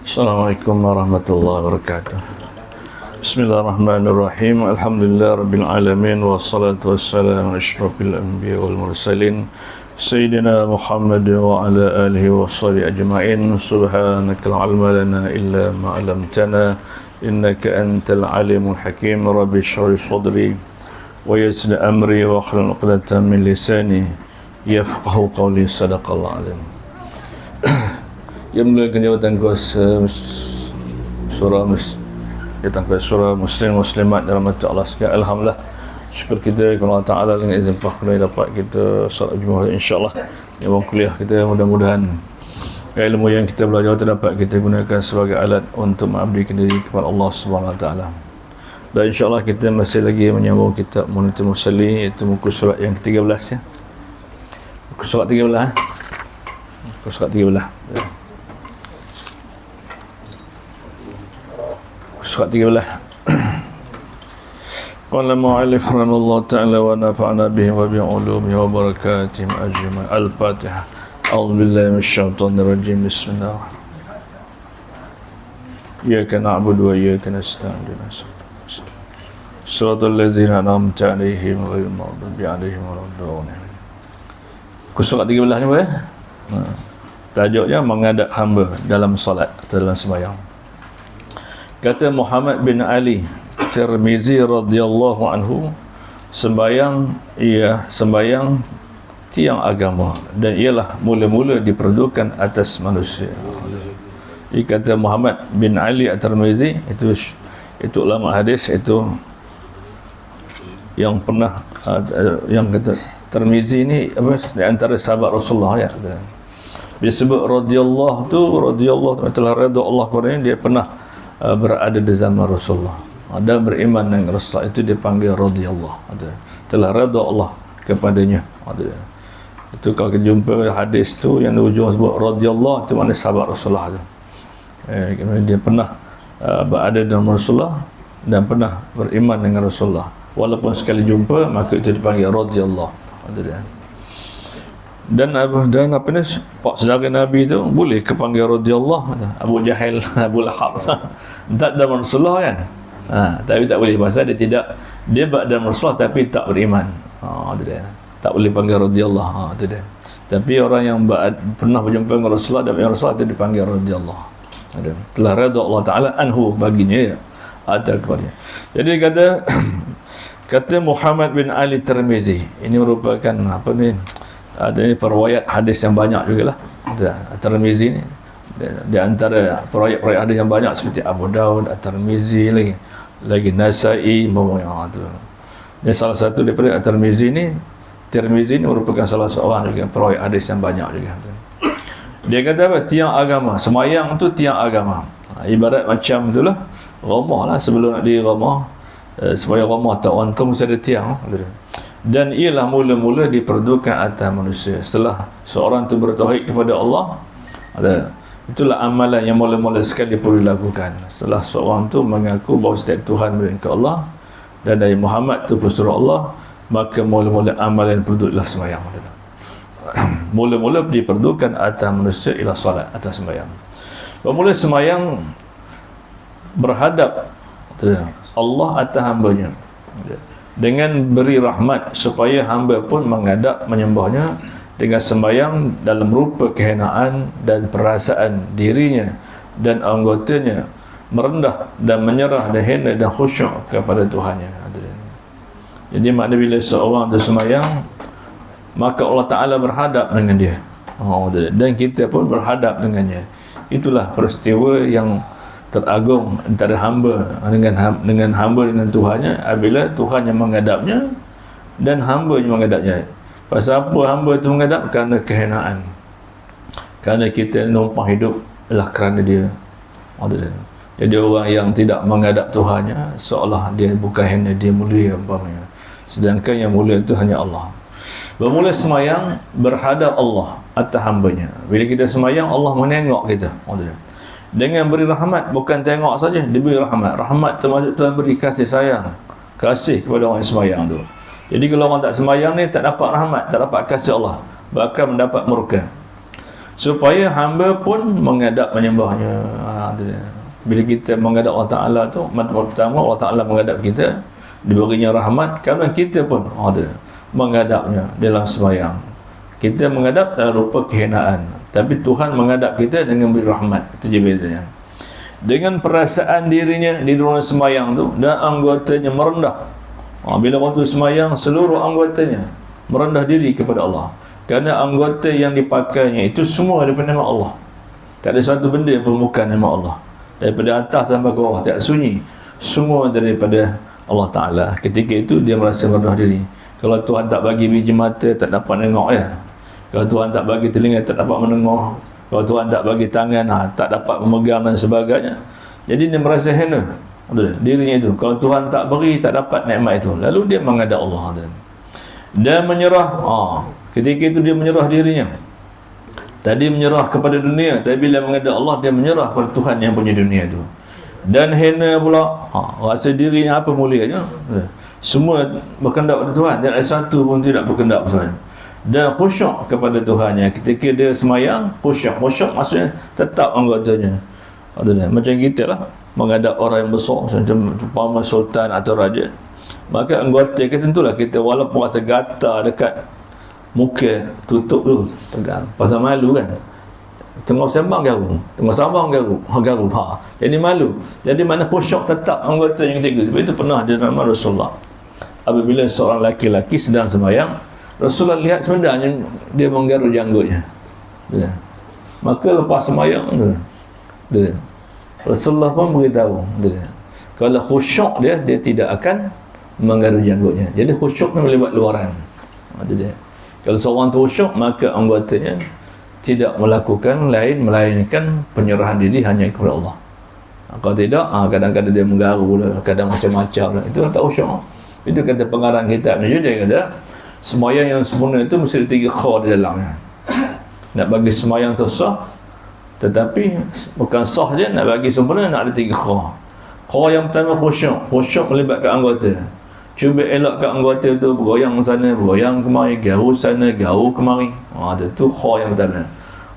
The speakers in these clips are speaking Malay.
Assalamualaikum warahmatullahi wabarakatuh. Bismillahirrahmanirrahim. Alhamdulillah rabbil alamin wassalatu wassalamu ala asyrafil anbiya wal mursalin sayyidina Muhammad wa ala alihi wa sahbihi ajma'in. Subhanaka la ilma lana illa ma 'allamtana innaka antal alimul hakim. Rabbi shrah li sadri wa yassir amri wa hlul 'uqdatam min lisani yafqahu qawli. Sadaqallahu azim. Yang mulakan jawatan kuasa surah muslim muslimat dalam mata Allah sekalian. Alhamdulillah, syukur kita kepada Allah Ta'ala dengan izin Pak dapat kita salat Jumaat insyaAllah. Yang kuliah kita mudah-mudahan ilmu yang kita belajar dapat kita gunakan sebagai alat untuk mengabdikan diri kepada Allah Subhanahu Wa Ta'ala. Dan insyaAllah kita masih lagi menyambung kitab Munatul Musalli, iaitu muka surat yang ke-13 ya. Muka surat 13 muka surat 13 ya. Surat 13. Qala mu'allif rahimahullah ta'ala wa nafa'na bihi wa bi'ulumihi wa barakatihim ajma'in. Al-Fatihah. A'udzu billahi minasyaitonir rajim. Bismillahirrahmanirrahim. Iyyaka na'budu wa iyyaka nasta'in. Shiratal ladzina an'amta 'alaihim ghairil maghdubi 'alaihim waladdallin. Surat 13 ni boleh? Tajuknya menghadap hamba dalam solat atau dalam sembahyang. Kata Muhammad bin Ali Tirmizi radhiyallahu anhu, sembahyang tiang agama dan ialah mula-mula diperdukan atas manusia. Ini kata Muhammad bin Ali At-Tirmizi, itu ulama hadis, itu yang pernah yang kata Tirmizi ini apa di antara sahabat Rasulullah ya. Dia sebut radhiyallahu telah redha Allah kepadanya, dia pernah berada di zaman Rasulullah dan beriman dengan Rasulullah, itu dipanggil radhiyallahu, telah redha Allah kepadanya. Itu kalau kita jumpa hadis tu yang di ujung sebut radhiyallahu, itu maknanya sahabat Rasulullah tu. Dia pernah berada dalam Rasulullah dan pernah beriman dengan Rasulullah, walaupun sekali jumpa maka itu dipanggil radhiyallahu. Dan apa ni, pak saudara Nabi tu boleh kepanggil radhiyallahu. Abu Jahil, Abu Lahab tak dalam Rasulullah kan, tapi tak boleh pasal dia dalam Rasulullah tapi tak beriman. Tak boleh panggil radhiyallahu. Itu dia. Tapi orang yang pernah berjumpa dengan Rasulullah dan Rasulullah itu dipanggil radhiyallahu. Telah redha Allah Ta'ala anhu, baginya ya, ada kepadanya. Jadi kata Muhammad bin Ali Tirmizi, ini merupakan apa ni, ada ni perwayat hadis yang banyak jugalah. At-Tirmizi ni di antara perwayat hadis yang banyak seperti Abu Daud, At-Tirmizi, lagi Nasa'i, tu. Dan salah satu daripada At-Tirmizi ni, Tirmizi ni merupakan salah seorang juga perwayat hadis yang banyak juga. Dia kata apa? Tiang agama, semayang tu tiang agama. Ibarat macam itulah rumah lah, sebelum nak diri rumah, supaya rumah tak untung mesti ada tiang. Dan ialah mula-mula diperdukan atas manusia. Setelah seorang tu bertauhid kepada Allah, itulah amalan yang mula-mula sekali perlu dilakukan. Setelah seorang tu mengaku bahawa setiap Tuhan melainkan Allah dan dari Muhammad tu pesuruh Allah, maka mula-mula amalan perlulah sembahyang. Mula-mula diperdukan atas manusia ialah solat, atas sembahyang. Bermula sembahyang berhadap Allah atas hambanya dengan beri rahmat, supaya hamba pun menghadap menyembahnya dengan sembahyang dalam rupa kehinaan dan perasaan dirinya dan anggotanya merendah dan menyerah dan hina dan khusyuk kepada Tuhannya. Jadi makna bila seorang tu sembahyang, maka Allah Ta'ala berhadap dengan dia, dan kita pun berhadap dengannya. Itulah peristiwa yang teragung antara hamba dengan hamba dengan Tuhannya, apabila Tuhan yang menghadapnya dan hamba yang menghadapnya. Pasal apa hamba itu menghadap? Kerana kehinaan, kerana kita numpang hidup adalah kerana dia. Jadi orang yang tidak menghadap Tuhannya, seolah dia bukan hina, dia mulia umpamanya, sedangkan yang mulia itu hanya Allah. Bermula semayang berhadap Allah atas hambanya. Bila kita semayang, Allah menengok kita dengan beri rahmat. Bukan tengok saja, diberi rahmat. Rahmat termasuk Tuhan beri kasih sayang, kasih kepada orang yang semayang tu. Jadi kalau orang tak semayang ni, tak dapat rahmat, tak dapat kasih Allah. bakal mendapat murka. Supaya hamba pun menghadap menyembahnya. Bila kita menghadap Allah Ta'ala tu, pertama Allah Ta'ala menghadap kita, diberinya rahmat, kerana kita pun menghadapnya dalam sembahyang. Kita menghadap dalam rupa kehinaan, tapi Tuhan menghadap kita dengan beri rahmat. Itu je bezanya. Dengan perasaan dirinya di dalam sembahyang tu, dan anggotanya merendah. Bila waktu sembahyang, seluruh anggotanya merendah diri kepada Allah. Kerana anggota yang dipakainya itu semua daripada nama Allah. Tak ada satu benda yang bukan nama Allah. Daripada atas sampai ke bawah, tak sunyi. Semua daripada Allah Ta'ala. Ketika itu dia merasa merendah diri. Kalau Tuhan tak bagi biji mata, tak dapat tengok ya. Kalau Tuhan tak bagi telinga, tak dapat mendengar. Kalau Tuhan tak bagi tangan, tak dapat memegang dan sebagainya. Jadi dia merasa hina dirinya itu. Kalau Tuhan tak beri, tak dapat nikmat itu. Lalu dia menghadap Allah. Dan menyerah. Ketika itu dia menyerah dirinya. Tadi menyerah kepada dunia, tapi bila menghadap Allah, dia menyerah kepada Tuhan yang punya dunia itu. Dan hina pula, rasa dirinya apa mulianya. Semua berkendak pada Tuhan, dan ada satu pun tidak berkendak pada Tuhan. Dan khusyuk kepada Tuhannya. Ketika dia semayang, khusyuk maksudnya tetap anggotanya. Macam kita lah, menghadap orang yang besar, macam umpama sultan atau raja, maka anggota kita tentulah kita walaupun rasa gatal dekat muka, tutup dulu, tegang, pasal malu kan. Tengah sembang garu, garu. Jadi malu. Jadi mana khusyuk tetap anggota yang ketiga. Sebab itu pernah di zaman Rasulullah, apabila seorang laki-laki sedang sembahyang, Rasulullah lihat sebenarnya dia menggaru janggutnya. Maka lepas sembahyang Rasulullah pun beritahu, kalau khusyuk dia tidak akan menggaru janggutnya. Jadi khusyuk ni boleh buat luaran. Kalau seorang tu khusyuk, maka anggotanya tidak melakukan lain melainkan penyerahan diri hanya kepada Allah. Kalau tidak, kadang-kadang dia menggaru lah, kadang macam-macam lah. Itu tak khusyuk. Itu kata pengarang kitab ni, dia kata sembahyang yang sempurna itu mesti ada 3 kha di dalamnya. Nak bagi sembahyang tu sah, tetapi bukan sah je, nak bagi sempurna nak ada 3 kha. Kha yang pertama khusyuk melibatkan anggota. Cuba elakkan anggota tu bergoyang sana, bergoyang kemari, garu sana, garu kemari. Itu kha yang pertama.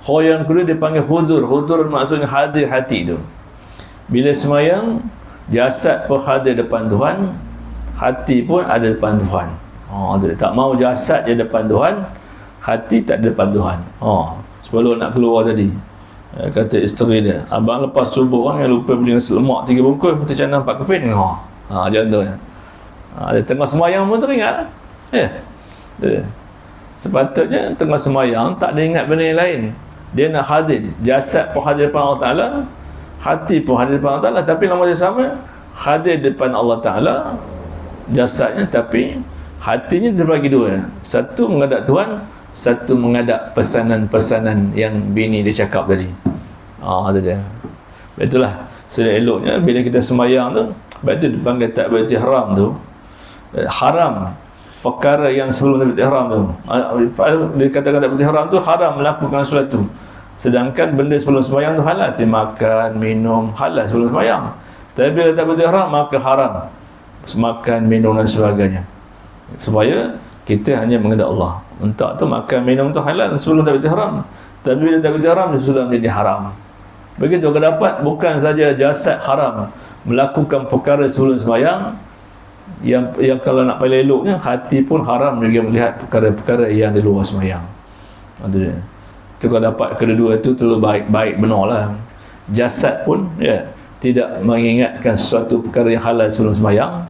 Kha yang kedua dipanggil hudur. Hudur maksudnya hadir hati tu. Bila semayang, jasad pun hadir depan Tuhan, hati pun ada depan Tuhan. Tak mau jasad je depan Tuhan, hati tak ada depan Tuhan. Sebelum nak keluar tadi, kata isteri dia, abang lepas subuh kan yang lupa beli nasi lemak 3 bungkus, kita canang 4 keping. Contohnya. Dia tengah semayang pun teringat. Sepatutnya tengah semayang tak ada ingat benda yang lain. Dia nak hadir, jasad pun hadir depan Allah Ta'ala, hati pun hadir depan Allah Ta'ala, tapi lama dia sama hadir depan Allah Ta'ala jasadnya, tapi hatinya terbagi 2. Satu menghadap Tuhan, satu menghadap pesanan-pesanan yang bini dia cakap tadi. Itu dia. Itulah sedia eloknya bila kita semayang tu. Sebab itu dipanggil takbiratul ihram tu. Haram perkara yang sebelum takbiratul ihram tu. Dia katakan takbiratul ihram tu haram melakukan sesuatu. Sedangkan benda sebelum sembahyang tu halal, makan, minum, halal sebelum sembahyang. Tapi bila takbiratul ihram maka haram makan, minum dan sebagainya. Supaya kita hanya menghadap Allah. Untuk tu makan, minum tu halal sebelum takbiratul ihram. Tapi bila takbiratul ihram dia sudah menjadi haram. Begitu kalau dapat bukan saja jasad haram melakukan perkara sebelum sembahyang, yang kalau nak paling eloknya hati pun haram juga melihat perkara-perkara yang di luar sembahyang. Itu kalau dapat kedua-dua itu terlalu baik benar lah. Jasad pun tidak mengingatkan sesuatu perkara yang halal sebelum sembahyang,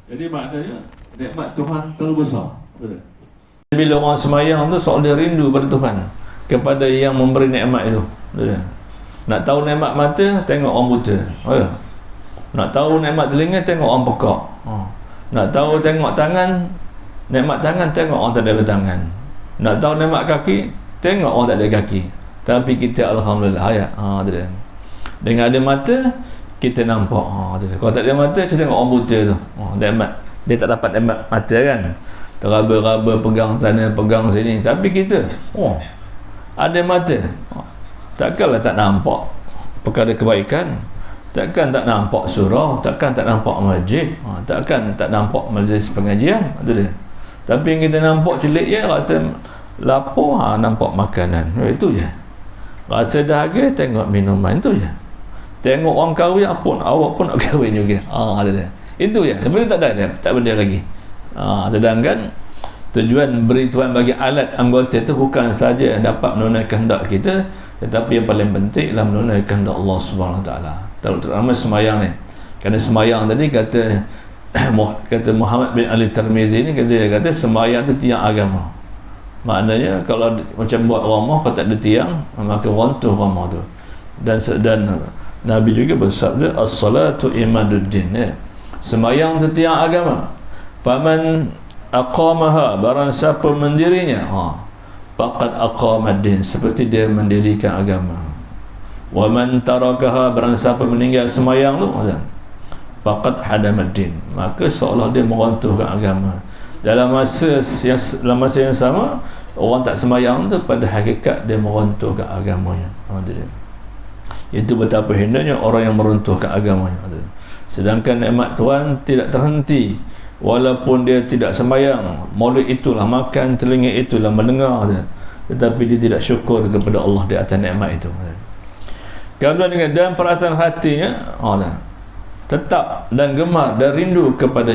Jadi maknanya nikmat Tuhan terlalu besar. Betul. Bila orang semayang tu seolah dia rindu pada Tuhan, kepada yang memberi nikmat itu. Betul. Nak tahu nikmat mata, tengok orang buta. Betul. Nak tahu nikmat telinga, tengok orang pekak. Nak tahu tengok tangan, nikmat tangan, tengok orang tak ada tangan. Nak tahu nikmat kaki, tengok orang tak ada kaki. Tapi kita alhamdulillah ayat. Betul. Dengan ada mata, kita nampak. Kalau tak ada mata, kita tengok orang buta tu. Nikmat. Dia tak dapat nikmat mata kan. Teraba-raba pegang sana, pegang sini. Tapi kita, ada mata. Takkanlah tak nampak perkara kebaikan. Takkan tak nampak surau. Takkan tak nampak masjid. Takkan tak nampak majlis pengajian. Betul. Tapi yang kita nampak celik je, rasa lapar, nampak makanan. Itu je. Rasa dahaga, tengok minuman. Itu je. Tengok orang kahwin pun, awak pun nak kahwin juga. Itu je. Lepas tak ada, tak benda lagi. Sedangkan tujuan beri Tuhan bagi alat anggota itu bukan saja dapat menunaikan hendak kita, tetapi yang paling penting ialah menunaikan hendak Allah Subhanahu Wa Taala. Terutama semayang ni. Kerana semayang tadi kata Muhammad bin Ali Tirmizi ni, kata semayang tu tiang agama. Maknanya kalau macam buat ramah, kalau tak ada tiang, maka runtuh ramah tu. Dan Nabi juga bersabda, as-salatu imaduddin, ya. Semayang itu tiang agama. Faman aqamaha, barang siapa mendirinya, faqad aqamaddin, seperti dia mendirikan agama. Wa man tarakaha, barang siapa meninggal semayang tu, faqad hadamaddin, maka seolah dia meruntuhkan agama. Dalam masa yang sama, orang tak semayang tu pada hakikat dia meruntuhkan agamanya. Itu betapa hinanya orang yang meruntuhkan agamanya. Sedangkan nikmat Tuhan tidak terhenti walaupun dia tidak sembahyang. Mulut itulah makan, telinga itulah mendengar, tetapi dia tidak syukur kepada Allah di atas nikmat itu. Kalau dengan dan perasaan hatinya tetap dan gemar dan rindu kepada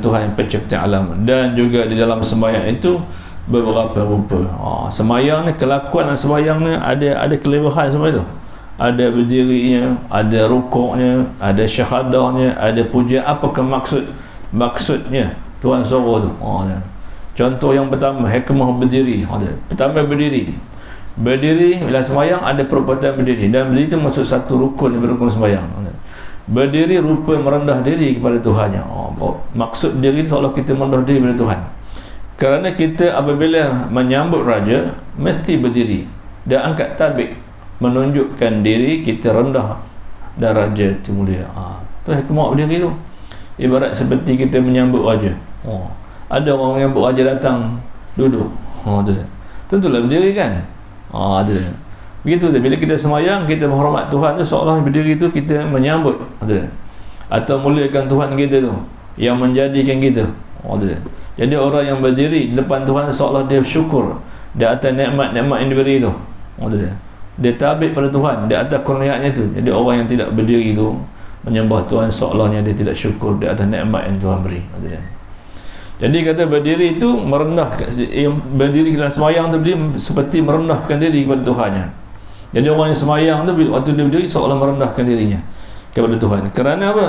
Tuhan yang pencipta alam. Dan juga di dalam sembahyang itu beberapa rupa. Sembahyang ni, kelakuan sembahyang ni ada kelebihan semua itu. Ada berdirinya, ada rukuknya, ada syahadahnya, ada puja. Apakah maksudnya Tuhan suruh tu? Contoh yang pertama, hikmah berdiri. Pertama berdiri bila sembahyang ada perbuatan berdiri, dan berdiri itu masuk satu rukun daripada rukun sembahyang. Berdiri rupa merendah diri kepada Tuhannya. Maksud diri seolah kita merendah diri kepada Tuhan. Kerana kita apabila menyambut raja mesti berdiri dan angkat tabik, menunjukkan diri kita rendah dan raja itu mulia. Tu hikmah berdiri tu. Ibarat seperti kita menyambut raja. Ada orang menyambut raja datang duduk. Tentulah berdiri kan. Begitu tu. Bila kita semayang, kita menghormat Tuhan tu, seolah berdiri tu kita menyambut atau muliakan Tuhan kita tu yang menjadikan kita. Jadi orang yang berdiri di depan Tuhan seolah dia syukur di atas nikmat-nikmat yang diberi tu. Dia tabik pada Tuhan di atas kurnianya tu. Jadi orang yang tidak berdiri tu menyembah Tuhan seolahnya dia tidak syukur di atas nikmat yang Tuhan beri. Jadi kata berdiri itu merendahkan, yang berdiri dalam semayang tu dia seperti merendahkan diri kepada Tuhannya. Jadi orang yang semayang tu waktu dia berdiri seolah merendahkan dirinya kepada Tuhan. Kerana apa?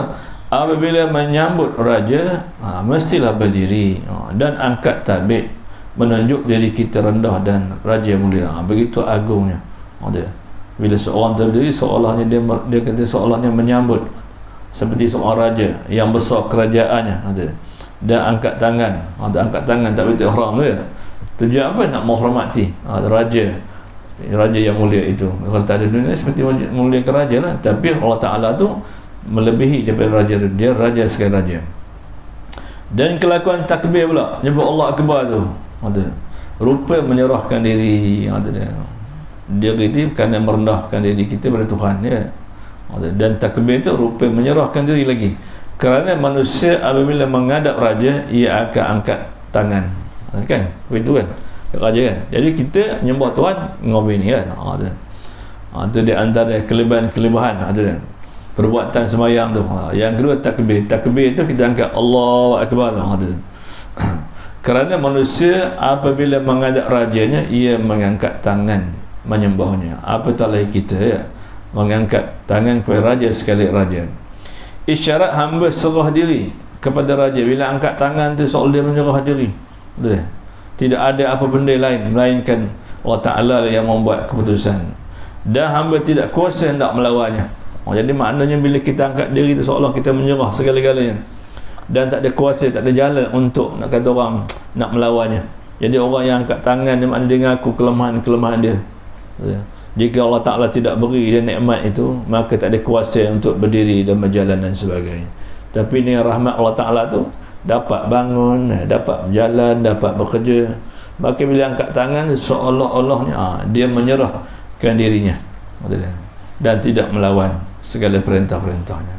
Apabila menyambut raja, mestilah berdiri dan angkat tabik, menunjuk diri kita rendah dan raja mulia. Begitu agungnya. Bila seorang terdiri seolahnya dia kata seolahnya menyambut seperti seorang raja yang besar kerajaannya. Dan angkat tangan. Angkat tangan tak betul ihram dia. Tujuan apa? Nak menghormati raja yang mulia itu. Kalau tak ada dunia seperti mulia ke raja lah. Tapi Allah Ta'ala tu melebihi daripada raja. Dia raja sekali raja. Dan kelakuan takbir pula, nyebut Allah Akbar tu, rupa menyerahkan diri. Dia gitu kerana merendahkan diri kita pada Tuhan, ya. Dan takbir itu rupa menyerahkan diri lagi. Kerana manusia apabila menghadap raja, ia akan angkat tangan, kan? Begitu kan? Raja kan? Jadi kita menyembah Tuhan ngomong ni kan? Itu di antara kelebihan perbuatan sembahyang tu. Yang kedua takbir. Takbir itu kita angkat Allahu Akbar. Kerana manusia apabila menghadap rajanya, ia mengangkat tangan menyembahnya. Apatah lagi kita, ya, mengangkat tangan kepada raja sekali raja. Isyarat hamba serah diri kepada raja. Bila angkat tangan tu seolah dia menyerah diri. Betul? Tidak ada apa benda lain melainkan Allah Ta'ala yang membuat keputusan, dan hamba tidak kuasa hendak melawannya. Jadi maknanya bila kita angkat diri tu seolah kita menyerah segala-galanya, dan tak ada kuasa, tak ada jalan untuk nak kata orang nak melawannya. Jadi orang yang angkat tangan dia maknanya dia mengaku kelemahan-kelemahan dia. Jika Allah Ta'ala tidak beri dia nikmat itu, maka tak ada kuasa untuk berdiri dan berjalan dan sebagainya. Tapi dengan rahmat Allah Ta'ala tu dapat bangun, dapat berjalan, dapat bekerja. Maka bila angkat tangan seolah-olahnya dia menyerahkan dirinya dan tidak melawan segala perintah-perintahnya.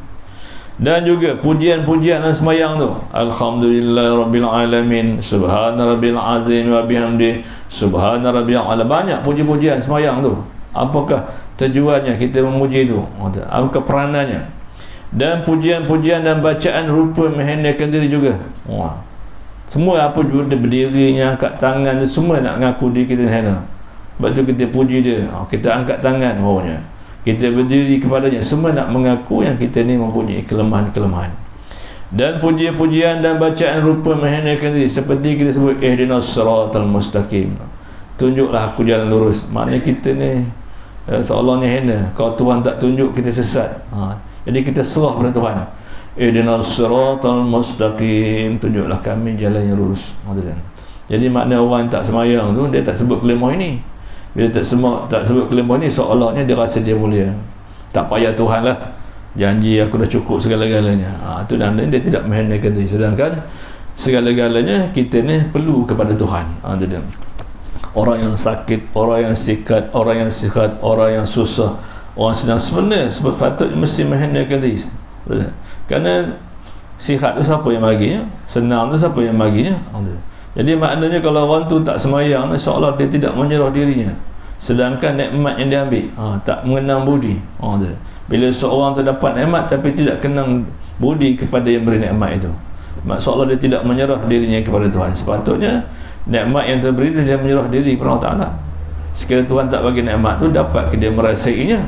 Dan juga pujian-pujian dan semayang tu, Alhamdulillahirrabbilalamin, Subhana Rabbil Azim wa bihamdi, Subhana Rabbil Ala. Banyak puji-pujian semayang tu. Apakah tujuannya kita memuji itu? Apakah peranannya? Dan pujian-pujian dan bacaan rupa menghendakkan diri juga. Semua apa juga berdirinya, angkat tangan, semua nak ngaku diri kita hina. Sebab tu kita puji dia. Kita angkat tangan bawahnya, kita berdiri kepadanya, semua nak mengaku yang kita ni mempunyai kelemahan-kelemahan. Dan pujian-pujian dan bacaan rupa menghendakkan diri, seperti kita sebut ihdinas siratal mustaqim, tunjuklah aku jalan lurus. Maknanya kita ni seolah-olahnya hina kalau Tuhan tak tunjuk kita sesat. Jadi kita serah pada Tuhan. Ihdinas siratal mustaqim, tunjuklah kami jalan yang lurus. Jadi makna orang yang tak semayang tu, dia tak sebut kalimah ini. Bila tak sebut kalimah ni, seolah-olahnya dia rasa dia mulia. Tak payah Tuhan lah, janji aku dah cukup segala-galanya. Itu namanya dia tidak menghendakkan diri. Sedangkan segala-galanya kita ni perlu kepada Tuhan. Itu dia. Orang yang sakit, orang yang sikat, orang yang sihat, orang yang susah, orang sedang, sebenarnya sepatutnya mesti menghendakkan diri. Kerana sihat tu siapa yang baginya, senang tu siapa yang baginya. Jadi maknanya kalau orang tu tak semayang, seolah dia tidak menyerah dirinya, sedangkan nikmat yang dia ambil tak mengenang budi. Bila seorang tu dapat nikmat tapi tidak kenang budi kepada yang beri nikmat itu, seolah dia tidak menyerah dirinya kepada Tuhan. Sepatutnya nikmat yang terberi dia menyerah diri kepada Allah Ta'ala. Sekiranya Tuhan tak bagi nikmat tu, dapat dia merasainya.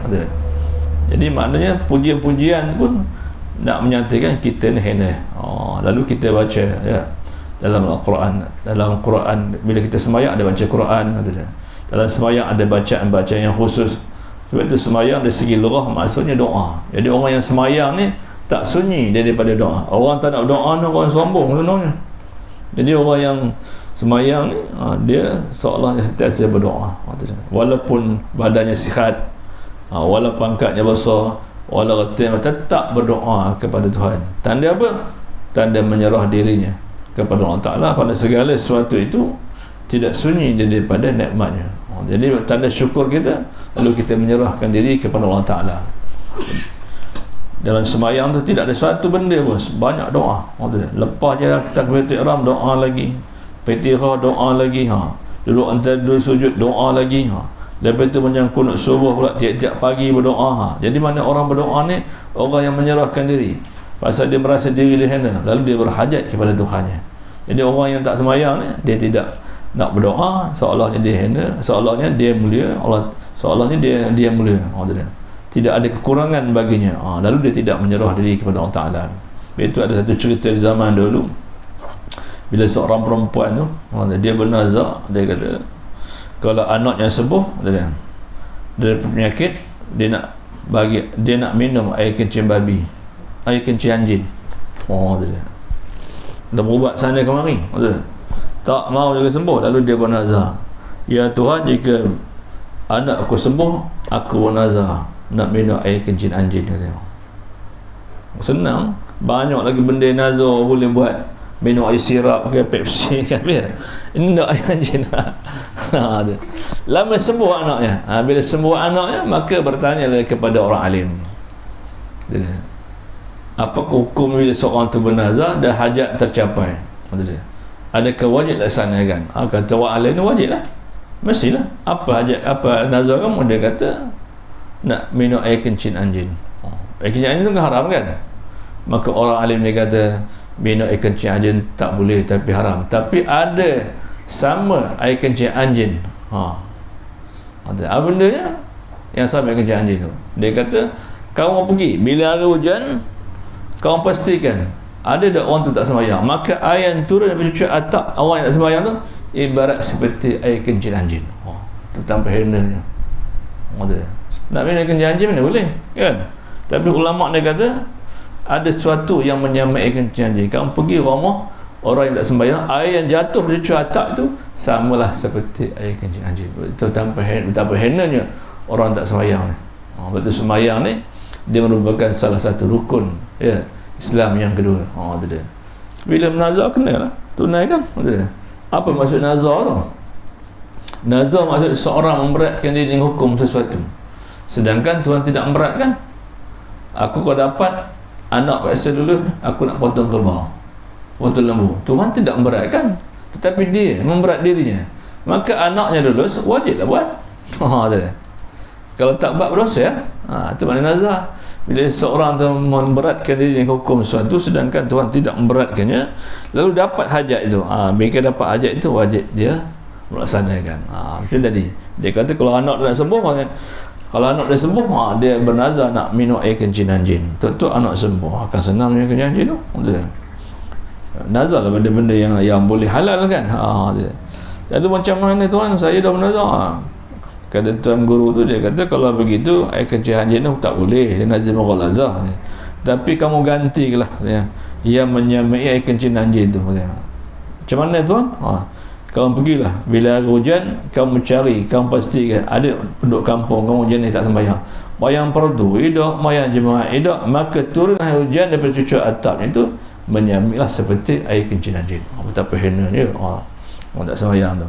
Jadi maknanya pujian-pujian pun nak menyatakan kita ni hina. Lalu kita baca dalam Al-Quran, bila kita semayang ada baca Quran, dalam semayang ada bacaan-bacaan yang khusus. Sebab itu semayang dari segi lurah maksudnya doa. Jadi orang yang semayang ni tak sunyi daripada doa. Orang tak nak doa ni orang sombong sebenarnya. Jadi orang yang semayang ni dia seolah sentiasa berdoa, walaupun badannya sihat, walaupun pangkatnya besar, walaupun tetap berdoa kepada Tuhan. Tanda apa? Tanda menyerah dirinya kepada Allah Ta'ala pada segala sesuatu itu, tidak sunyi daripada nikmatnya. Jadi tanda syukur kita, lalu kita menyerahkan diri kepada Allah Ta'ala. Dalam semayang tu tidak ada satu benda pun, banyak doa. Lepas je takbiratul ihram, doa lagi, Fatihah doa lagi, duduk antara dua sujud doa lagi, lepas tu macam kunut subuh pula, tiap-tiap pagi berdoa. Jadi mana orang berdoa ni orang yang menyerahkan diri, pasal dia merasa diri dia hina, lalu dia berhajat kepada Tuhannya. Jadi orang yang tak semayang ni, dia tidak nak berdoa, seolah-olahnya dia hina, seolah-olahnya dia mulia, seolah-olahnya dia mulia. Tidak ada kekurangan baginya. Lalu dia tidak menyerah diri kepada Allah Ta'ala. Itu ada satu cerita di zaman dulu, bila seorang perempuan tu dia bernazar, dia kata kalau anaknya sembuh dari penyakit, dia nak minum air kencing babi, air kencing anjing. Dah berubat sana kemari, tak mau juga sembuh. Lalu dia bernazar, ya Tuhan, jika anak aku sembuh, aku bernazar nak minum air kencing anjing. Senang, banyak lagi benda nazar boleh buat. Minum air sirap ke Pepsi kan, ini nak air anjing. Lama sembuh anaknya. Bila sembuh anaknya, maka bertanyalah kepada orang alim, apakah hukum bila seorang tu bernazar dan hajat tercapai? Adakah wajib laksanakan? Kata orang alim ni wajib lah, mestilah. Apa hajat, apa nazar kamu? Dia kata nak minum air kencing anjing. Air kencing anjing tu kan haram kan? Maka orang alim dia kata minum air kencing anjing tak boleh, tapi haram. Tapi ada sama air kencing anjing. Ada apa bendanya yang sama air kencing anjing tu? Dia kata kamu pergi bila hari hujan, kamu pastikan ada dah orang tu tak sembahyang, maka air yang turun daripada cucuk atap orang yang tak sembahyang tu ibarat seperti air kencing anjing. Tu tanpa henanya. Nak minum kencing anjing mana boleh, kan? Tapi ulama dia kata ada sesuatu yang menyamai air kencing anjing. Kamu pergi rumah orang yang tak sembahyang, air yang jatuh dari cucuk atap tu samalah seperti air kencing anjing. Itu tanpa henanya orang tak sembahyang ni. Betul, sembahyang ni dia merupakan salah satu rukun ya Islam yang kedua. Tu dia. Bila menazar kenalah tunaikan. Apa maksud nazar tu? Nazar maksud seorang memberatkan diri dengan hukum sesuatu, sedangkan Tuhan tidak memberatkan. Aku kalau dapat anak paksa dulu, aku nak potong kerbau, potong lembu. Tuhan tidak memberatkan, tetapi dia memberat dirinya, maka anaknya dulu wajiblah buat. Dia. Kalau tak buat berdosa ya. Itu makna nazar. Bila seorang tu memberatkan diri dengan hukum sesuatu sedangkan Tuhan tidak memberatkannya, lalu dapat hajat itu, mereka dapat hajat itu, wajib dia melaksanakan. Macam tadi dia kata kalau anak nak sembuh, kalau anak dia sembuh, dia bernazar nak minum air kencing anjing. Tentu anak sembuh akan senang minum kencing anjing tu. Nazar lah benda-benda yang boleh halal kan. Jadi macam mana tuan, saya dah bernazar. Kata tuan guru tu, dia kata kalau begitu air kencing anjing tu tak boleh, dia nazim ghalazah. Tapi kamu gantilah yang menyamai air kencing anjing tu. Macam mana tuan? Kamu pergilah bila hujan, kamu cari, kamu pastikan ada penduduk kampung kamu jenis tak sembahyang, bayang fardu idak, bayang jemaah idak, maka turun air hujan daripada cucuk atap itu menyamailah seperti air kencing anjing. Betapa henanya orang tak sembahyang tu.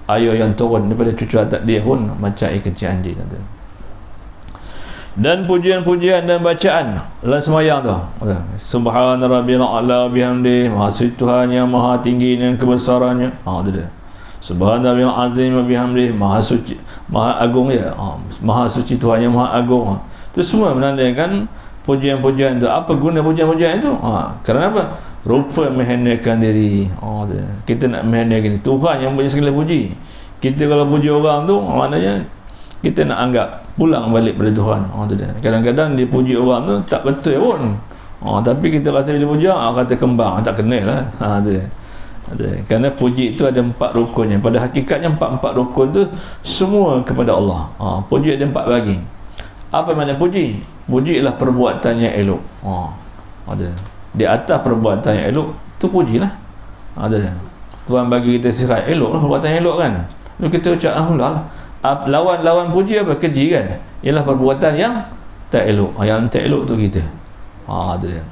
Air yang turun daripada cucuk atap dia pun macam air kencing anjing tu. Dan pujian-pujian dan bacaan dalam sembahyang tu, subhana rabbil a'la bihamdi, maha suci Tuhan yang maha tinggi dengan kebesarannya. Tu dia. Subhana rabbil azim bihamdi, maha suci, maha agung ya. Maha suci Tuhan yang maha agung. Itu semua menandakan pujian-pujian tu. Apa guna pujian-pujian itu? Kerana apa? Rupa menghendakkan diri. Kita nak menghendakkan diri. Tuhan yang punya segala puji. Kita kalau puji orang tu, maknanya kita nak anggap pulang balik pada Tuhan. Tu dia. Kadang-kadang dia puji orang tu tak betul pun. Tapi kita rasa bila puji, kata kembang, tak kenal lah. Tu dia. Kerana puji itu ada 4 rukunnya. Pada hakikatnya 4 rukun tu semua kepada Allah. Puji ada 4 bagi. Apa makna puji? Puji ialah perbuatan yang elok. Di atas perbuatan yang elok tu pujilah. Tuhan bagi kita sihat elok lah, perbuatan yang elok kan. Lalu kita ucap alhamdulillah. Lawan puji apa? Keji kan. Ialah perbuatan yang tak elok. Yang tak elok tu kita. Tu dia.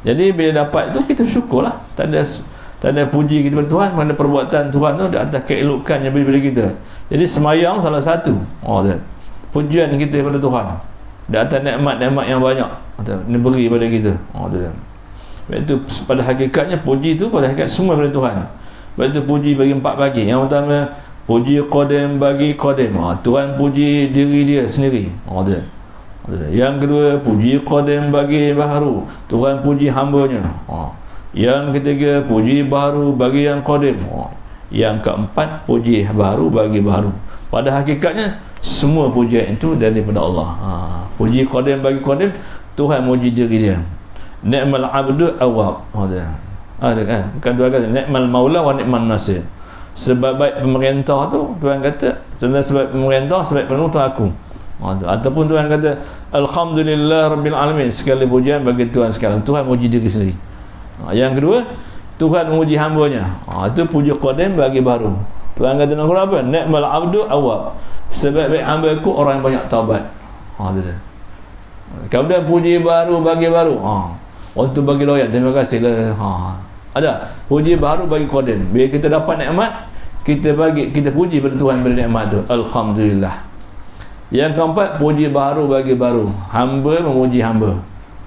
Jadi bila dapat tu kita syukurlah. Tak ada puji kita pada Tuhan, kerana perbuatan Tuhan tu di atas keelokan yang beri pada kita. Jadi semayang salah satu pujian kita pada Tuhan di atas nikmat-nikmat yang banyak dia beri pada kita. Tu dia. Itu pada hakikatnya puji tu pada hakikat semua pada Tuhan. Sebab itu puji bagi 4 bagi. Yang pertama, puji qadim bagi qadim. Tuhan puji diri dia sendiri. Yang kedua, puji qadim bagi baharu. Tuhan puji hamba-Nya. Yang ketiga, puji baharu bagi yang qadim. Yang keempat, puji baharu bagi baharu. Pada hakikatnya semua pujian itu daripada Allah. Puji qadim bagi qadim, Tuhan puji diri dia. Ni'mal abdu awwab. Ada kan? Bukan Tuhan kata ni'mal maula wa ni'man nasir. Sebaik pemerintah tu Tuhan kata sebenarnya sebaik pemerintah, sebaik penuntut aku. Ataupun Tuhan kata alhamdulillah rabbil alamin, segala pujian bagi Tuhan sekalian. Tuhan memuji diri sendiri. Yang kedua, Tuhan memuji hamba-Nya. Itu puji qadim bagi baru. Tuhan kata dalam Quran apa? Ni'mal abdu awwab. Sebaik-baik hamba aku orang yang banyak taubat. Itu dia. Kemudian puji baru bagi baru. Untuk bagi loyal, terima kasihlah. Ada puji baru bagi qadim. Bila kita dapat nikmat, kita puji pada Tuhan pada nikmat tu. Alhamdulillah. Yang keempat, puji baru bagi baru. Hamba memuji hamba.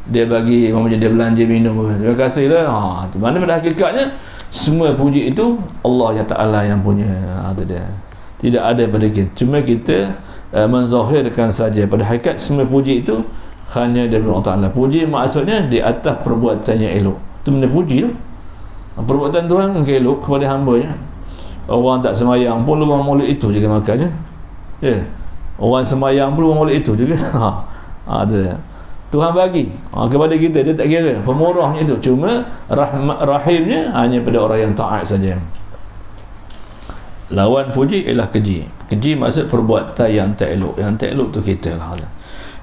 Dia bagi, dia belanja minum. Terima kasihlah. Mana pada hakikatnya semua puji itu Allah Ta'ala yang punya. Itu dia. Tidak ada pada kita. Cuma kita menzahirkan saja. Pada hakikat semua puji itu hanya dari Allah Ta'ala. Puji maksudnya di atas perbuatan yang elok. Itu benda puji lah. Perbuatan Tuhan yang elok kepada hamba-Nya. Orang tak semayang pun luang mulut itu juga makannya. Orang semayang pun luang mulut itu juga. Tuhan bagi kepada kita, dia tak kira pemurahnya itu, cuma rahimnya hanya pada orang yang taat saja. Lawan puji ialah keji. Keji maksud perbuatan yang tak elok. Yang tak elok tu kita lah.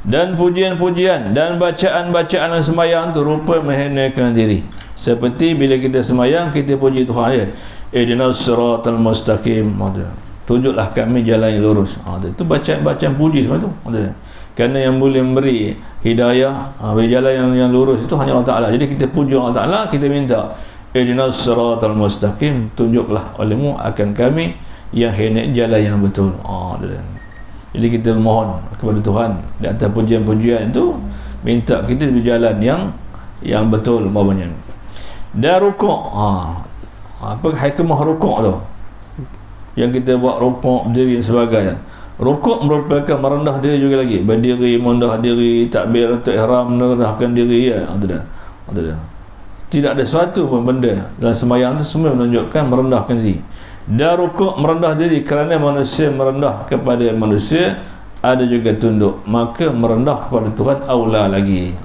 Dan pujian-pujian dan bacaan-bacaan dalam sembahyang tu rupa menghinakan diri. Seperti bila kita sembahyang, kita puji Tuhan ya, ihdinas siratal mustaqim, tunjuklah kami jalan yang lurus. Itu bacaan-bacaan puji semua tu. Kerana yang boleh memberi hidayah, jalan yang lurus itu hanya Allah Ta'ala. Jadi kita puji Allah Ta'ala, kita minta ihdinas siratal mustaqim, tunjuklah olehmu akan kami yang hendak jalan yang betul. Jadi kita mohon kepada Tuhan di atas pujian-pujian itu, minta kita berjalan yang betul umpamanya. Dan rukuk, apa hikmah rukuk tu yang kita buat, rukuk berdiri dan sebagainya. Rukuk merupakan merendah diri juga lagi, berdiri merendah diri, takbir untuk ihram merendahkan diri ya. Tidak ada suatu pun benda dalam sembahyang itu semua menunjukkan merendahkan diri. Dan rukuk merendah diri kerana manusia merendah kepada manusia, ada juga tunduk, maka merendah kepada Tuhan aula lagi.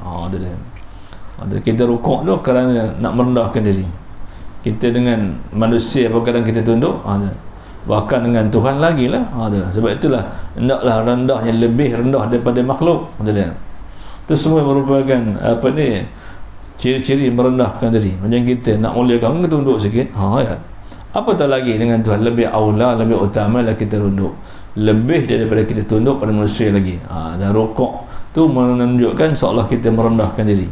Kita rukuk tu kerana nak merendahkan diri. Kita dengan manusia kadang kita tunduk, bahkan dengan Tuhan lagi lah. Sebab itulah hendaklah rendahnya lebih rendah daripada makhluk. Itu semua merupakan ciri-ciri merendahkan diri. Macam kita nak muliakan, kita tunduk sikit. Apatah lagi dengan Tuhan, lebih aula, lebih utama lah kita tunduk, lebih daripada kita tunduk pada manusia lagi. Dan rukuk tu menunjukkan seolah kita merendahkan diri.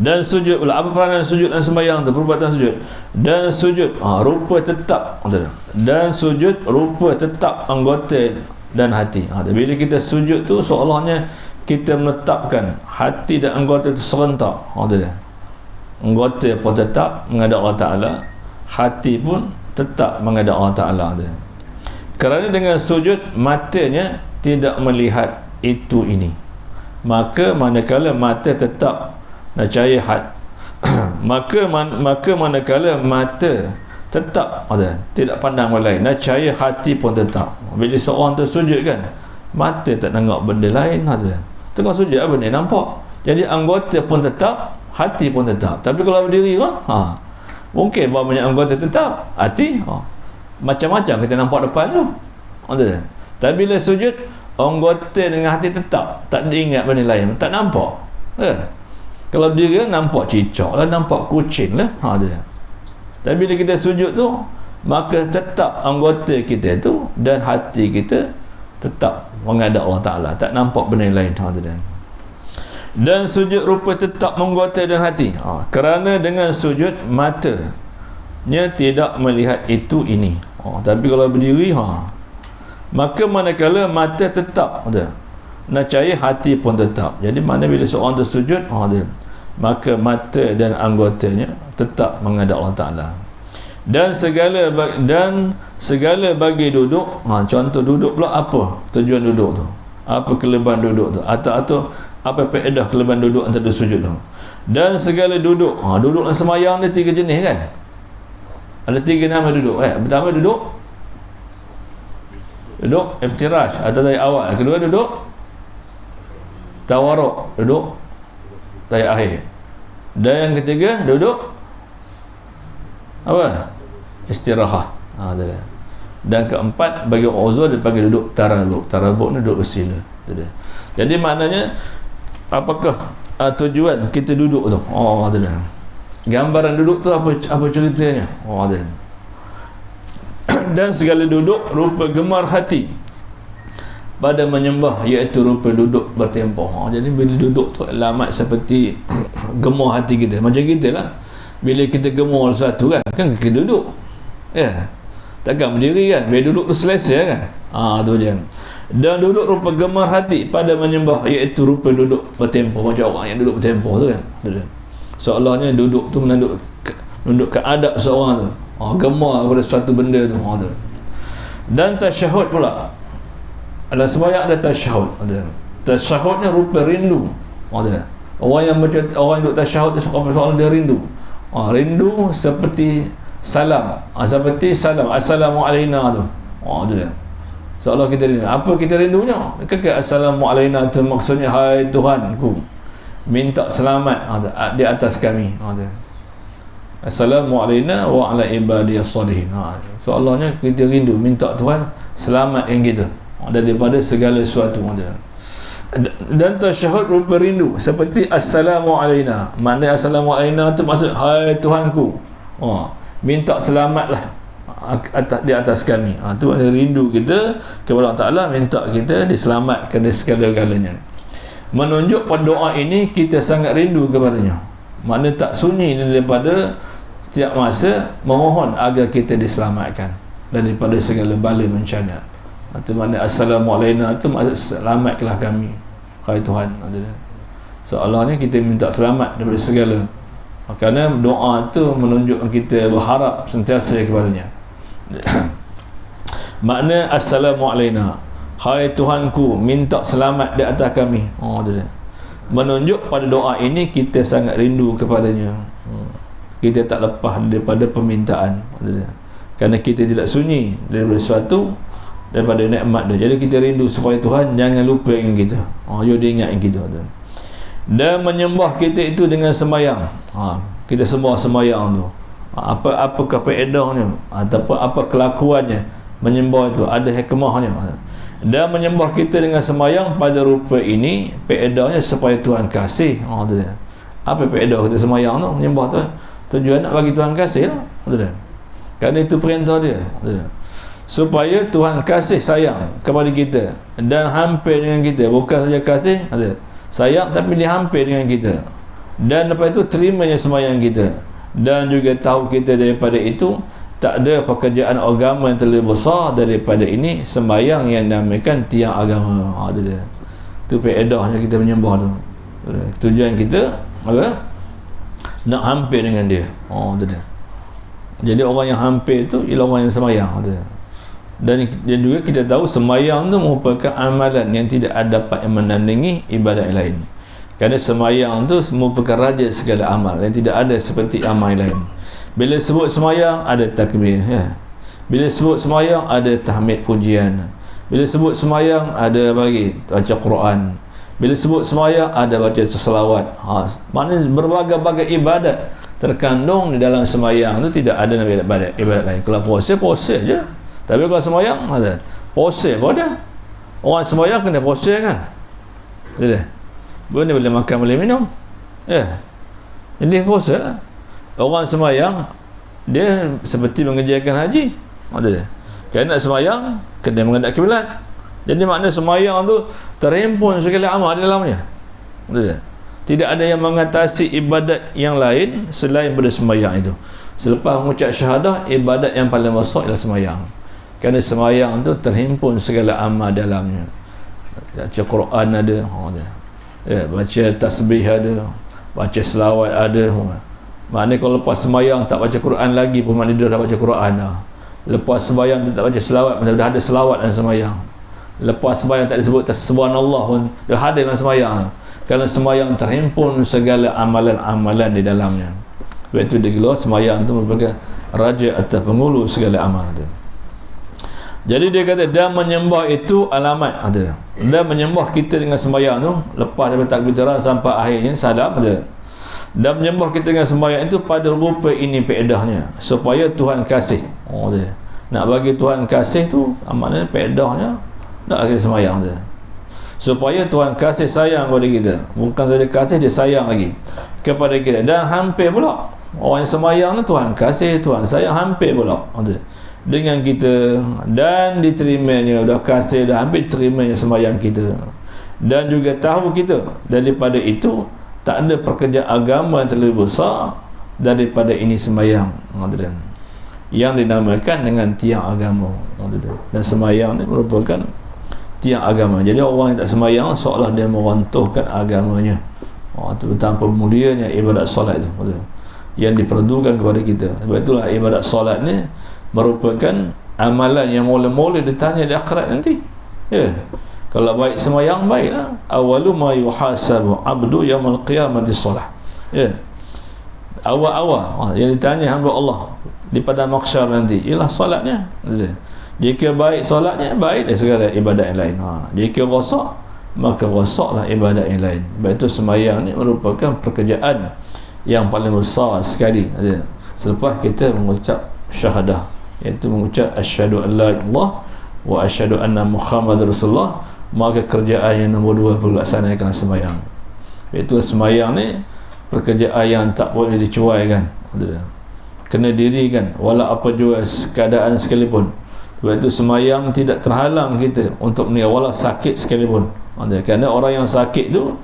Dan sujud pula, apa peranan sujud dan sembahyang tu, perbuatan sujud dan sujud rupa tetap. Dan sujud rupa tetap anggota dan hati. Bila kita sujud tu seolahnya kita menetapkan hati dan anggota itu serentak. Anggota pun tetap menghadap Allah Ta'ala, hati pun tetap menghadap Allah Ta'ala. Kerana dengan sujud matanya tidak melihat itu ini, maka manakala mata tetap nak cahaya maka manakala mata tetap tidak pandang benda lain, nak cahaya hati pun tetap. Bila seorang tersujud kan, mata tak tengok benda lain, tengah sujud apa benda nampak. Jadi anggota pun tetap, hati pun tetap. Tapi kalau berdiri kan, mungkin banyak anggota tetap, hati macam-macam kita nampak depan tu. Tapi bila sujud, anggota dengan hati tetap, tak diingat benda lain, tak nampak. Kalau berdiri nampak cicak lah, nampak kucing lah. Tapi bila kita sujud tu, maka tetap anggota kita tu dan hati kita tetap menghadap Allah Ta'ala, tak nampak benda lain. Dan sujud rupa tetap anggota dan hati, kerana dengan sujud matanya tidak melihat itu ini. Tapi kalau berdiri, maka manakala mata tetap nak cahaya, hati pun tetap. Jadi mana bila seorang tersujud, maka mata dan anggotanya tetap menghadap Allah Ta'ala. Dan segala bagi duduk, contoh duduk pula, apa tujuan duduk tu, apa kelebihan duduk tu, atau apa faedah kelebihan duduk antara sujud tu. Dan segala duduk, duduk dalam sembahyang ada 3 jenis kan, ada 3 nama duduk. Pertama duduk iftirash atau dari awal. Kedua duduk tawaruk, duduk dari akhir. Dan yang ketiga duduk apa? Istirahat. Dan keempat bagi uzur dipanggil duduk tarabuk. Tarabuk ni duduk bersila. Jadi maknanya apakah tujuan kita duduk tu? Gambaran duduk tu apa ceritanya? Dan segala duduk rupa gemar hati pada menyembah, iaitu rupa duduk bertempoh. Jadi bila duduk tu alamat seperti gemar hati kita. Macam kita lah, bila kita gemar sesuatu kan kita duduk, takkan berdiri kan. Bila duduk tu selesa kan, tu macam. Dan duduk rupa gemar hati pada menyembah, iaitu rupa duduk bertempoh. Macam orang yang duduk bertempoh tu kan, seolahnya duduk tu menundukkan adab seorang tu, gemar kepada suatu benda tu. Dan tasyahud pula, ada sembahyang ada tasyahud. Tasyahudnya rupa rindu. Orang yang duduk tasyahud soalan dia rindu. Rindu seperti salam. Seperti salam, assalamu alaina tu. Seolah kita rindu. Apa kita rindunya? Kekal assalamualaikum tu maksudnya hai Tuhanku, minta selamat di atas kami. Assalamualaikum wa ala ibadiyas salihin. Seolahnya kita rindu minta Tuhan selamat yang kita daripada segala sesuatu. Dan tasyahud rupa rindu seperti assalamualaikum. Maknanya assalamualaikum tu maksud hai Tuhanku, minta selamatlah di atas kami. Itu rindu kita kepada Allah Ta'ala, minta kita diselamatkan dari segala-galanya. Menunjuk pada doa ini kita sangat rindu kepadanya. Maknanya tak sunyi daripada setiap masa memohon agar kita diselamatkan daripada segala bala bencana. Itu maknanya assalamualaikum itu maksud selamatkanlah kami hai Tuhan. Seolahnya kita minta selamat daripada segala, kerana doa itu menunjukkan kita berharap sentiasa kepadanya. Makna assalamualaikum, hai Tuhanku, minta selamat di atas kami. Menunjuk pada doa ini kita sangat rindu kepadanya. Kita tak lepas daripada permintaan, kerana kita tidak sunyi daripada sesuatu, daripada nikmat dia. Jadi kita rindu supaya Tuhan jangan lupa dengan kita. Dia ingat kita. Dan menyembah kita itu dengan sembahyang. Kita sembah sembahyang tu. Apakah faedahnya ataupun apa kelakuannya menyembah itu, ada hikmahnya. Dan menyembah kita dengan sembahyang pada rupa ini faedahnya supaya Tuhan kasih. Apa faedah kita sembahyang tu, menyembah tu? Tujuan nak bagi Tuhan kasih lah. Kerana itu perintah dia. Supaya Tuhan kasih sayang kepada kita dan hampir dengan kita. Bukan saja kasih sayang, tapi dia hampir dengan kita. Dan lepas itu terimanya sembahyang kita. Dan juga tahu kita daripada itu tak ada pekerjaan agama yang terlebih besar daripada ini, sembahyang yang dinamakan tiang agama. Itu faedahnya kita menyembah tu. Tujuan kita apa? Nak hampir dengan dia. Jadi orang yang hampir itu ialah orang yang sembahyang. Dan juga kita tahu sembahyang tu merupakan amalan yang tidak dapat yang menandingi ibadat lain. Kerana sembahyang tu merupakan raja segala amal, yang tidak ada seperti amal lain. Bila sebut sembahyang ada takbir, bila sebut sembahyang ada tahmid pujian, bila sebut sembahyang ada bagi baca Quran, bila sebut sembahyang ada baca selawat. Maknanya berbagai-bagai ibadat terkandung di dalam sembahyang tu, tidak ada ibadat lain. Kalau puasa je, tapi kalau sembahyang ada puasa pun ada. Orang sembahyang kena puasa kan, boleh makan, boleh minum. Jadi puasa lah. Orang sembahyang dia seperti mengerjakan haji. Kerana nak sembahyang kena menghadap kiblat. Jadi makna sembahyang tu terhimpun segala amal di dalamnya. Tidak ada yang mengatasi ibadat yang lain selain pada sembahyang itu. Selepas mengucap syahadah, ibadat yang paling besar ialah sembahyang. Kerana sembahyang tu terhimpun segala amal dalamnya. Baca Quran ada, baca tasbih ada, baca selawat ada. Maknanya kalau lepas sembahyang tak baca Quran lagi pun maknanya dia dah baca Quran dah. Lepas sembahyang dia tak baca selawat, maknanya dah ada selawat dalam sembahyang. Lepas sembahyang tak disebut subhanallah pun dah hadir dalam sembahyang. Kerana sembahyang terhimpun segala amalan-amalan di dalamnya. Sebab itu digelar sembahyang itu merupakan raja atau penghulu segala amal itu. Jadi dia kata dan menyembah itu alamat dan menyembah kita dengan sembahyang tu lepas daripada takbiratul sampai akhirnya salam dan menyembah kita dengan sembahyang itu pada rupa ini faedahnya supaya Tuhan kasih. Nak bagi Tuhan kasih tu maknanya faedahnya nak kita sembahyang supaya Tuhan kasih sayang kepada kita. Bukan saja kasih, dia sayang lagi kepada kita. Dan hampir pula orang yang sembahyang tu Tuhan kasih, Tuhan sayang hampir pula dengan kita, dan diterimanya, dah kasih, dah hampir terimanya sembahyang kita. Dan juga tahu kita daripada itu tak ada pekerjaan agama yang terlebih besar daripada ini sembahyang yang dinamakan dengan tiang agama. Dan sembahyang ni merupakan tiang agama. Jadi orang yang tak sembahyang seolah dia merontohkan agamanya. Itu tanpa mulianya ibadat solat itu yang diperlukan kepada kita. Sebab itulah ibadat solat ni merupakan amalan yang mula-mula ditanya di akhirat nanti. Kalau baik sembahyang, baiklah. Awalu ma yuhasabu abdu yaumil qiyamati solah. Awal-awal yang ditanya hamba Allah di pada mahsyar nanti ialah solatnya. Jika baik solatnya, baik dari segala ibadat yang lain. Jika rosak, maka rosaklah ibadat yang lain. Sebab itu sembahyang ni merupakan pekerjaan yang paling besar sekali selepas kita mengucap syahadah, iaitu mengucap asyhadu an la ilaha illallah wa asyhadu anna Muhammadar Rasulullah. Maka kerjaan yang nombor 2 perlu laksanakan sembahyang. Iaitu sembahyang ni pekerjaan yang tak boleh dicuaikan, kena dirikan walau apa jua keadaan sekalipun. Sebab itu sembahyang tidak terhalang kita untuk meninggal walau sakit sekalipun. Kerana orang yang sakit tu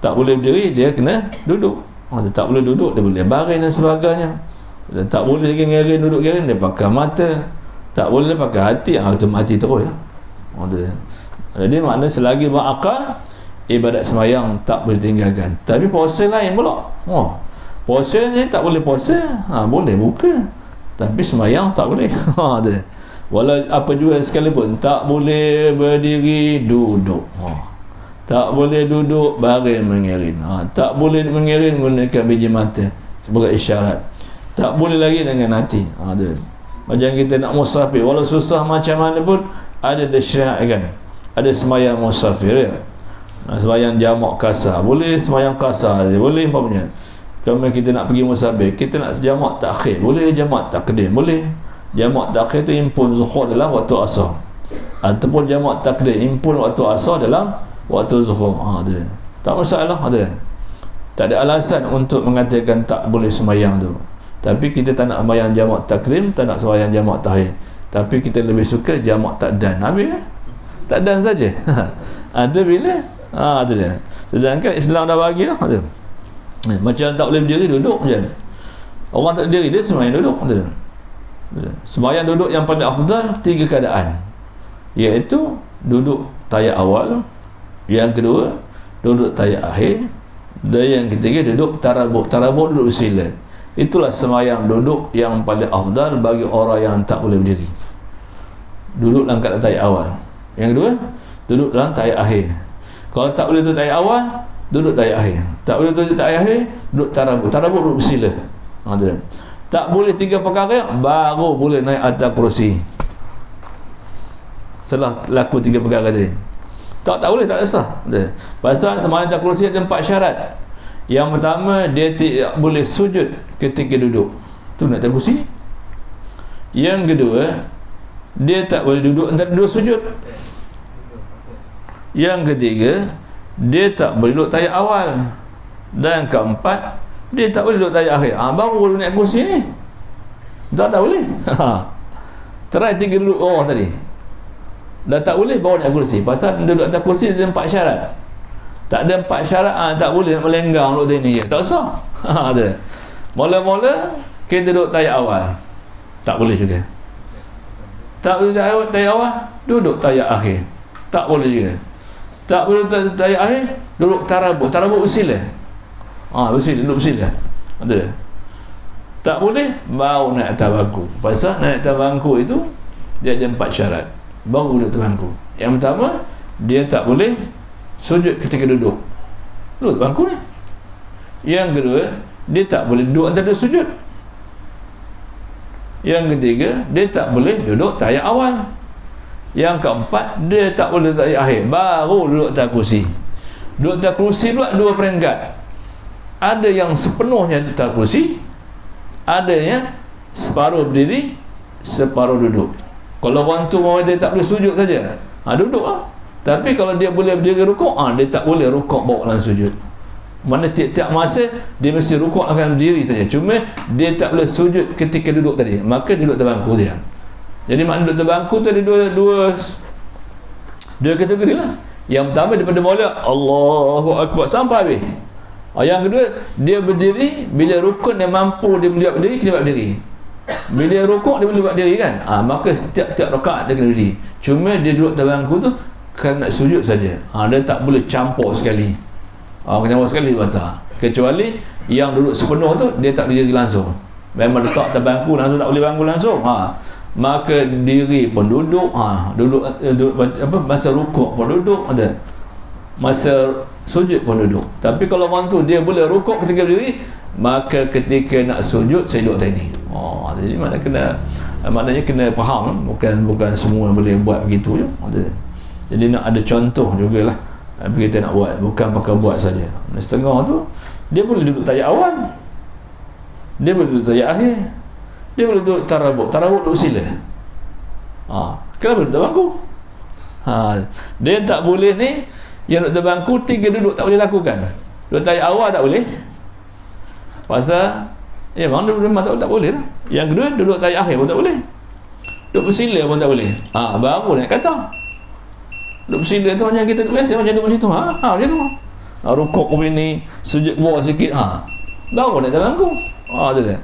tak boleh berdiri, dia kena duduk. Dia tak boleh duduk, dia boleh baring dan sebagainya. Dia tak boleh lagi ngerin, duduk ngerin, dia pakai mata. Tak boleh pakai hati, itu mati terus. Jadi maknanya selagi berakal, ibadat sembahyang tak boleh tinggalkan. Tapi puasa lain pula. Puasa ni tak boleh puasa, boleh buka, tapi sembahyang tak boleh. Walau apa juga sekalipun, tak boleh berdiri duduk, tak boleh duduk baring mengiring, tak boleh mengiring menggunakan biji mata sebagai isyarat, tak boleh lagi dengan hati. Macam kita nak musafir, walau susah macam mana pun ada disyariatkan, ada sembahyang musafir, sembahyang jamak kasar boleh, sembahyang kasar boleh. Umpamanya kalau kita nak pergi musafir, kita nak jamak takhir boleh, jamak takdim boleh. Jamak takhir tu impun zuhur dalam waktu asar, ataupun jamak takdim impun waktu asar dalam waktu zuhur. Tak masalah, tak ada alasan untuk mengatakan tak boleh sembahyang tu. Tapi kita tak nak sembahyang jamak takdim, tak nak sembahyang jamak takhir, tapi kita lebih suka jamak takdan. Habis takdan saja. Ada bila ada dia. Sedangkan Islam dah bagi dah. Macam tak boleh berdiri, duduk macam orang tak berdiri, dia sembahyang duduk. Sembahyang duduk yang paling afdal 3 keadaan, iaitu duduk tayat awal, yang kedua duduk tayat akhir, dan yang ketiga duduk tarabuk. Tarabuk duduk bersila. Itulah sembahyang duduk yang paling afdal bagi orang yang tak boleh berdiri. Duduk dalam keadaan tayat awal. Yang kedua duduk dalam tayat akhir. Kalau tak boleh duduk tayat awal, duduk tayat akhir. Tak boleh duduk tayat akhir, duduk tarabuk. Tarabuk duduk bersila. Tak boleh 3 perkara, baru boleh naik atas kerusi. Setelah laku 3 perkara tadi, tak boleh, tak sah. Pasal sembahyang atas kerusi ada 4 syarat. Yang pertama, dia tidak boleh sujud ketika duduk, tu naik atas kerusi. Yang kedua, dia tak boleh duduk antara 2 sujud. Yang ketiga, dia tak boleh duduk tayat awal. Dan keempat, dia tak boleh duduk tayat akhir. Baru boleh naik kursi ni. Tak boleh. Try 3 duduk orang tadi, dah tak boleh, baru naik kursi. Pasal duduk atas kursi ada 4 syarat. Tak ada 4 syarat, tak boleh nak melenggang duduk sini. Tak usah. Mula-mula kita duduk tayat awal, tak boleh juga. Tak boleh tayat awal, duduk tayat akhir, tak boleh juga. Tak boleh tayat akhir, duduk tarabuk. Tarabuk bersila. Bersila, duduk bersila. Tak boleh, baru naik atas bangku. Pasal naik atas bangku itu dia ada 4 syarat, baru duduk atas bangku. Yang pertama, dia tak boleh sujud ketika duduk bangku ni. Yang kedua, dia tak boleh duduk antara 2 sujud. Yang ketiga, dia tak boleh duduk tayat awal. Yang keempat, dia tak boleh duduk tayat akhir, baru duduk atas kursi. Duduk atas kursi pula 2 peringkat. Ada yang sepenuhnya di atas kursi, ada yang separuh berdiri, separuh duduk. Kalau orang tu dia tak boleh sujud saja, duduk lah. Tapi kalau dia boleh berdiri rukuk, dia tak boleh rukuk bawa dalam sujud. Mana tiap-tiap masa dia mesti rukuk akan berdiri saja. Cuma dia tak boleh sujud ketika duduk tadi, maka dia duduk atas bangku dia. Jadi makna duduk atas bangku tu ada dua kategori lah. Yang pertama daripada mula Allahu Akbar sampai habis. Yang kedua, dia berdiri, bila rukun dia mampu, dia boleh berdiri, dia buat berdiri. Bila rukuk dia boleh buat berdiri kan, maka setiap rakaat dia kena berdiri. Cuma dia duduk atas bangku tu kerana nak sujud saja. Dia tak boleh campur sekali. Campur sekali batal. Kecuali yang duduk sepenuh tu, dia tak berdiri langsung. Memang letak atas bangku langsung, tak boleh bangku langsung. Maka diri pun duduk, duduk masa rukuk pun duduk, ada masa sujud pun duduk. Tapi kalau orang tu dia boleh rukuk ketika berdiri, maka ketika nak sujud saya duduk atas ni. Jadi mana kena maknanya kena faham, bukan semua boleh buat begitu je. Jadi nak ada contoh jugalah kita nak buat, bukan pakai buat saja. Setengah tu dia boleh duduk tayat awal, dia boleh duduk tayat akhir, dia boleh duduk tarabuk duduk sila. Kenapa duduk bangku? Dia tak boleh ni, yang duduk bangku 3 duduk tak boleh lakukan. Duduk tayat awal tak boleh, pasal memang duduk memang tak boleh lah. Yang kedua duduk tayat akhir pun tak boleh, duduk bersila pun tak boleh. Baru nak kata duduk bersila tu macam kita duduk biasa, macam duduk macam tu. Macam tu. Rukuk ke ni, sujud bawah sikit. Baru nak terbangku. Tu dia.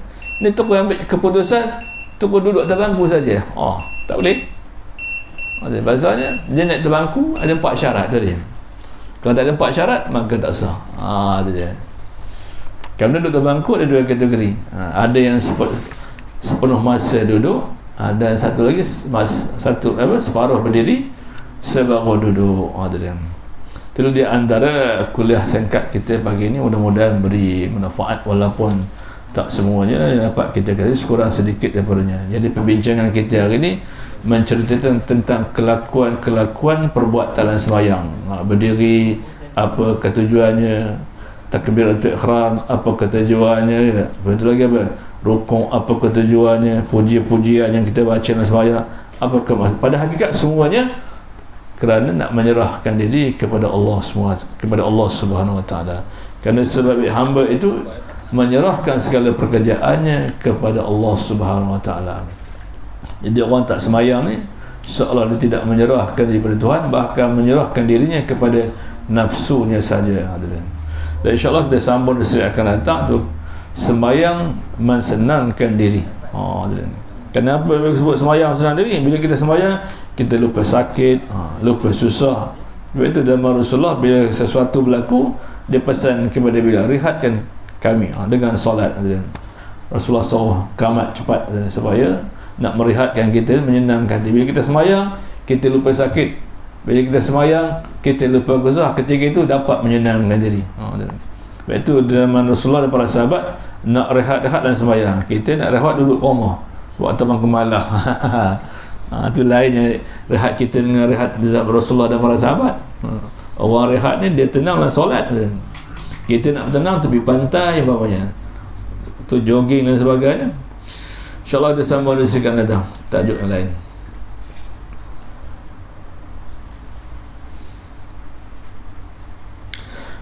Ni terus ambil keputusan terus duduk terbangku saja. Tak boleh. Bahasanya dia nak terbangku ada 4 syarat tu dia. Kalau tak ada 4 syarat maka tak sah. Tu dia. Kerana duduk terbangku ada 2 kategori. Ada yang sepenuh masa duduk, dan satu lagi separuh berdiri, separuh duduk. Tu dia. Itu dia antara kuliah singkat kita pagi ini, mudah-mudahan beri manfaat walaupun tak semuanya dapat kita kata sekurang sedikit daripadanya. Jadi perbincangan kita hari ini menceritakan tentang kelakuan perbuatan dalam sembahyang. Berdiri apa ketujuannya, takbiratul ihram apa ketujuannya, betul lagi apa, rukuk apa ketujuannya, puji-pujian yang kita baca dalam sembahyang apa pada hakikat semuanya kerana nak menyerahkan diri kepada Allah semua, kepada Allah Subhanahu Wa Taala. Kerana sebab hamba itu menyerahkan segala pekerjaannya kepada Allah Subhanahu Wa Taala. Jadi orang tak sembahyang ni seolah dia tidak menyerahkan diri kepada Tuhan, bahkan menyerahkan dirinya kepada nafsunya saja. Dan insya-Allah kita sambung di sesi akan datang tu, sembahyang mensenangkan diri. Kenapa sebut sembahyang senang diri? Bila kita sembahyang kita lupa sakit, lupa susah. Sebab itu dalam Rasulullah bila sesuatu berlaku dia pesan kepada Bilal, rehatkan kami dengan solat. Rasulullah SAW kamat cepat supaya nak merehatkan kita, menyenangkan diri. Bila kita sembahyang kita lupa sakit, bila kita sembahyang kita lupa susah, ketika itu dapat menyenangkan diri. Sebab itu dalam Rasulullah dan para sahabat nak rehat-rehat dan sembahyang. Kita nak rehat duduk rumah buat terbang kemalah. Itu lainnya rehat kita dengan rehat Rasulullah dan para sahabat. Orang rehat ni dia tenang dalam solat. Kita nak tenang tepi pantai bawahnya, tu jogging dan sebagainya. InsyaAllah kita sambung di sesi akan datang tajuk yang lain.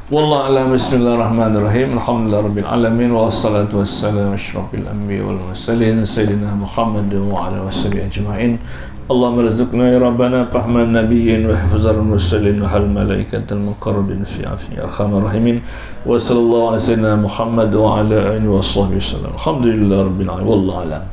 Wallahu a'lam. Bismillahirrahmanirrahim. Alhamdulillahirabbil alamin wassalatu wassalamu asyrafil anbiya'i wal mursalin sayyidina Muhammad wa ala washabihi ajma'in. Allahumma rizqna ya rabbana fahman nabiyyin wa hifzar mursalin wa hal malaikatal muqarrabin fi afi arhamar rahimin. Wa sallallahu ala sayyidina Muhammad wa ala alihi wa sahbihi wasallam. Alhamdulillahirabbil alamin. Wallahu a'lam.